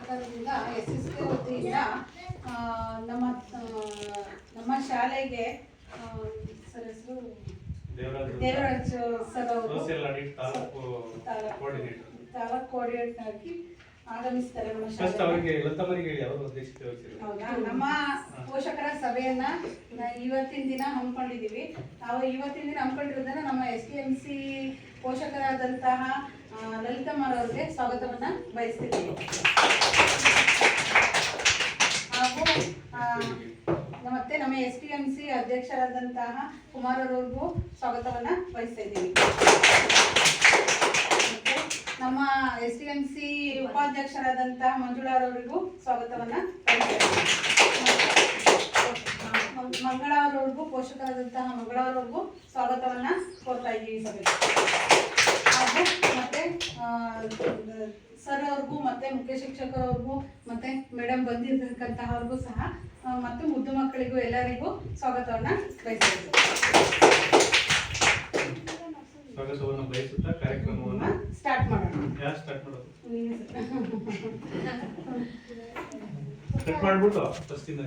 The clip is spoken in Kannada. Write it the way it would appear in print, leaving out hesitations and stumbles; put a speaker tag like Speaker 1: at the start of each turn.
Speaker 1: ಸರ್ಕಾರದಿಂದ SSK ವತಿಯಿಂದ ನಮ್ಮ ಶಾಲೆಗೆ ಸರ್ ಹೆಸರು ದೇವರಾಜ್ ಸರ್ ಅವರು ತಾಲೂಕು ಕೋಆರ್ಡಿನೇಟರ್ ಆಗಿ ಆಗಮಿಸ್ತಾರೆ ನಮ್ಮ ಶಾಲೆಗೆ. ಹೌದಾ, ನಮ್ಮ ಪೋಷಕರ ಸಭೆಯನ್ನ ಇವತ್ತಿನ ದಿನ ಹಮ್ಮಿಕೊಂಡಿದ್ದೀವಿ. ನಾವು ಇವತ್ತಿನ ದಿನ ಹಮ್ಮಿಕೊಂಡಿರೋದನ್ನ ನಮ್ಮ STMC ಪೋಷಕರಾದಂತಹ ಲಲಿತಮ್ಮರವ್ರಿಗೆ ಸ್ವಾಗತವನ್ನ ಬಯಸ್ತಿದ್ದೀವಿ. ಹಾಗೂ ಮತ್ತೆ ನಮ್ಮ STMC ಅಧ್ಯಕ್ಷರಾದಂತಹ ಕುಮಾರರವ್ರಿಗೂ ಸ್ವಾಗತವನ್ನ ಬಯಸ್ತಾ ಇದ್ದೀವಿ. ನಮ್ಮ STMC ಉಪಾಧ್ಯಕ್ಷರಾದಂತಹ ಮಂಜುಳಾರವರಿಗೂ ಸ್ವಾಗತವನ್ನ ಮಂಗಳಾರವ್ರಿಗೂ ಪೋಷಕರಾದಂತಹ ಮಂಗಳಾರವ್ರಿಗೂ ಸ್ವಾಗತವನ್ನ ಕೋರ್ತಾ ಇದ್ದೀವಿ ಸಭೆಗೆ. ಹಾಗೂ ಮತ್ತೆ ಸರ್ ಅವ್ರಿಗೂ ಮತ್ತೆ ಮುಖ್ಯ ಶಿಕ್ಷಕರವ್ರಿಗೂ ಮತ್ತೆ ಮೇಡಮ್ ಬಂದಿರ್ತಕ್ಕಂತಹವ್ರಿಗೂ ಸಹ ಮತ್ತು ಮುದ್ದು ಮಕ್ಕಳಿಗೂ ಎಲ್ಲರಿಗೂ ಸ್ವಾಗತವನ್ನ ಬಯಸ್ತೀವಿ.
Speaker 2: ಸ್ವಾಗತವನ್ನು ಬಯಸುತ್ತಾ ಕಾರ್ಯಕ್ರಮವನ್ನು
Speaker 1: ಸ್ಟಾರ್ಟ್ ಮಾಡೋಣ.
Speaker 2: ಯಾರು ಸ್ಟಾರ್ಟ್ ಮಾಡೋದು? ಕಟ್ ಮಾಡ್ಬಿಟ್ಟು ಫಸ್ಟ್ ಇಂದ